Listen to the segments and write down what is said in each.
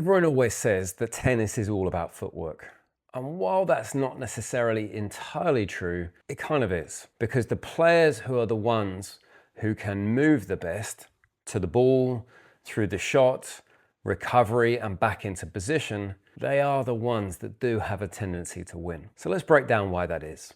Everyone always says that tennis is all about footwork. And while that's not necessarily entirely true, it kind of is. Because the players who are the ones who can move the best to the ball, through the shot, recovery and back into position, they are the ones that do have a tendency to win. So let's break down why that is.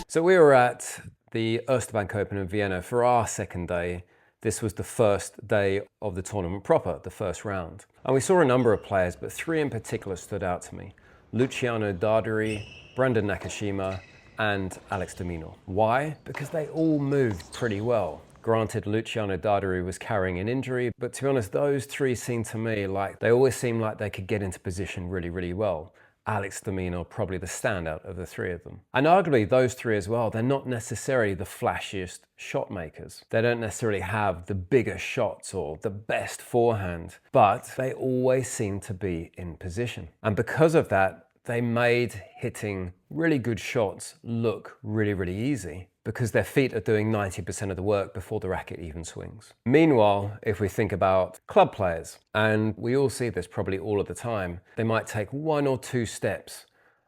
So we were at the Erste Bank Open in Vienna for our second day. This was the first day of the tournament proper, the first round. And we saw a number of players, but three in particular stood out to me. Luciano Darderi, Brandon Nakashima, and Alex de Minaur. Why? Because they all moved pretty well. Granted, Luciano Darderi was carrying an injury, but to be honest, those three seemed to me like they always seemed like they could get into position really, really well. Alex de Minaur probably the standout of the three of them. And arguably those three as well, they're not necessarily the flashiest shot makers. They don't necessarily have the biggest shots or the best forehand, but they always seem to be in position. And because of that, they made hitting really good shots look really, really easy because their feet are doing 90% of the work before the racket even swings. Meanwhile, if we think about club players, and we all see this probably all of the time, they might take one or two steps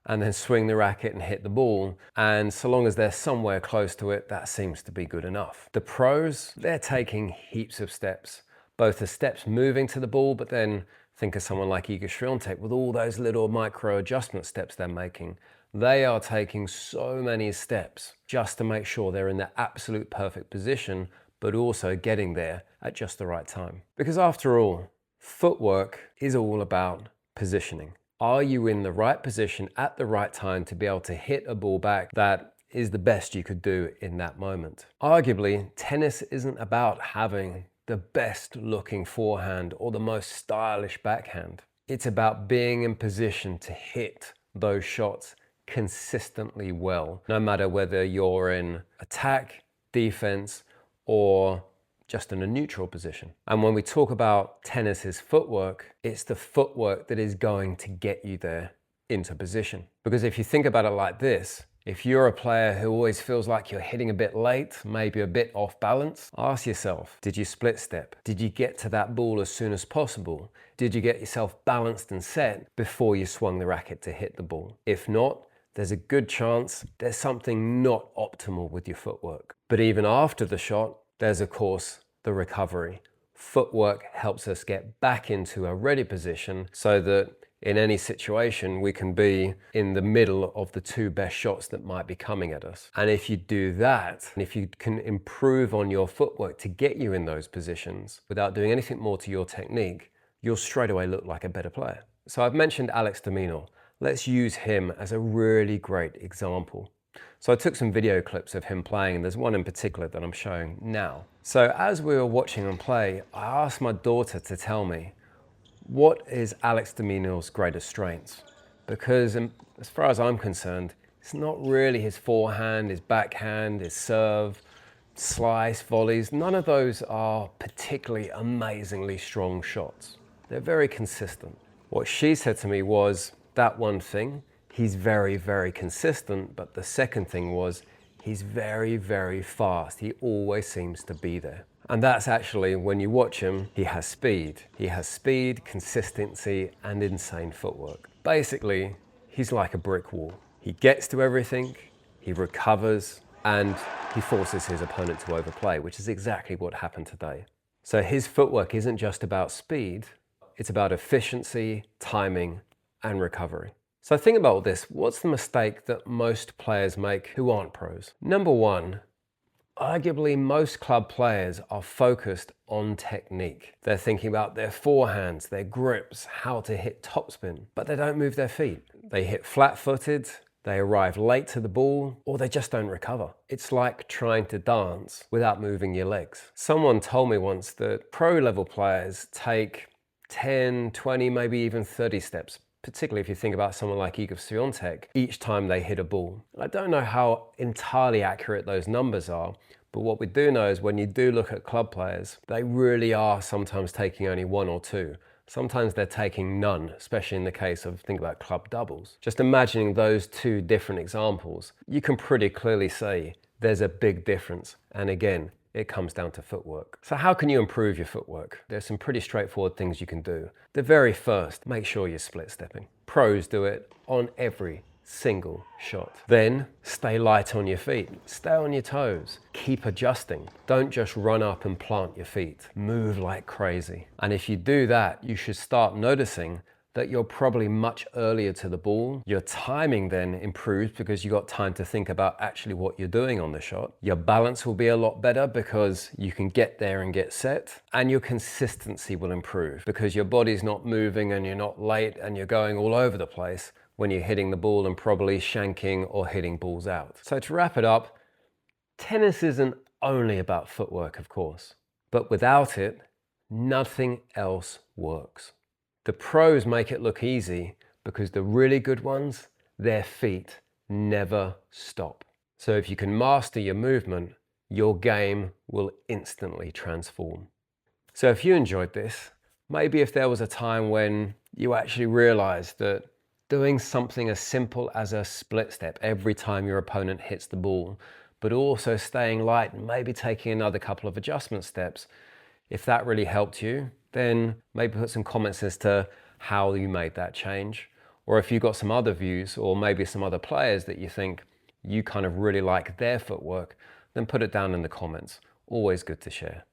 and then swing the racket and hit the ball. And so long as they're somewhere close to it, that seems to be good enough. The pros, they're taking heaps of steps, both the steps moving to the ball, but then think of someone like Iga Swiatek with all those little micro adjustment steps they're making. They are taking so many steps just to make sure they're in the absolute perfect position, but also getting there at just the right time. Because after all, footwork is all about positioning. Are you in the right position at the right time to be able to hit a ball back that is the best you could do in that moment? Arguably, tennis isn't about having the best looking forehand or the most stylish backhand. It's about being in position to hit those shots consistently well, no matter whether you're in attack, defense, or just in a neutral position. And when we talk about tennis's footwork, it's the footwork that is going to get you there into position. Because if you think about it like this, if you're a player who always feels like you're hitting a bit late, maybe a bit off balance, ask yourself, did you split step? Did you get to that ball as soon as possible? Did you get yourself balanced and set before you swung the racket to hit the ball? If not, there's a good chance there's something not optimal with your footwork. But even after the shot, there's of course the recovery. Footwork helps us get back into a ready position so that in any situation we can be in the middle of the two best shots that might be coming at us. And if you do that, and if you can improve on your footwork to get you in those positions without doing anything more to your technique, you'll straight away look like a better player. So I've mentioned Alex de Minaur. Let's use him as a really great example. So I took some video clips of him playing, and there's one in particular that I'm showing now. So as we were watching him play, I asked my daughter to tell me, what is Alex de Minaur's greatest strengths? Because as far as I'm concerned, it's not really his forehand, his backhand, his serve, slice, volleys. None of those are particularly amazingly strong shots. They're very consistent. What she said to me was, that one thing, he's very, very consistent, but the second thing was, he's very, very fast. He always seems to be there. And that's actually, when you watch him, he has speed. He has speed, consistency, and insane footwork. Basically, he's like a brick wall. He gets to everything, he recovers, and he forces his opponent to overplay, which is exactly what happened today. So his footwork isn't just about speed, it's about efficiency, timing, and recovery. So think about all this. What's the mistake that most players make who aren't pros? Number one, arguably most club players are focused on technique. They're thinking about their forehands, their grips, how to hit topspin, but they don't move their feet. They hit flat-footed, they arrive late to the ball, or they just don't recover. It's like trying to dance without moving your legs. Someone told me once that pro-level players take 10, 20, maybe even 30 steps, particularly if you think about someone like Iga Swiatek, each time they hit a ball. I don't know how entirely accurate those numbers are, but what we do know is when you do look at club players, they really are sometimes taking only one or two. Sometimes they're taking none, especially in the case of, think about club doubles. Just imagining those two different examples, you can pretty clearly say there's a big difference. And again, it comes down to footwork. So how can you improve your footwork? There's some pretty straightforward things you can do. The very first, make sure you're split stepping. Pros do it on every single shot. Then stay light on your feet, stay on your toes, keep adjusting. Don't just run up and plant your feet. Move like crazy. And if you do that, you should start noticing that you're probably much earlier to the ball. Your timing then improves because you got time to think about actually what you're doing on the shot. Your balance will be a lot better because you can get there and get set. And your consistency will improve because your body's not moving and you're not late and you're going all over the place when you're hitting the ball and probably shanking or hitting balls out. So to wrap it up, tennis isn't only about footwork, of course, but without it, nothing else works. The pros make it look easy because the really good ones, their feet never stop. So if you can master your movement, your game will instantly transform. So if you enjoyed this, maybe if there was a time when you actually realized that doing something as simple as a split step every time your opponent hits the ball, but also staying light and maybe taking another couple of adjustment steps, if that really helped you, then maybe put some comments as to how you made that change. Or if you've got some other views or maybe some other players that you think you kind of really like their footwork, then put it down in the comments. Always good to share.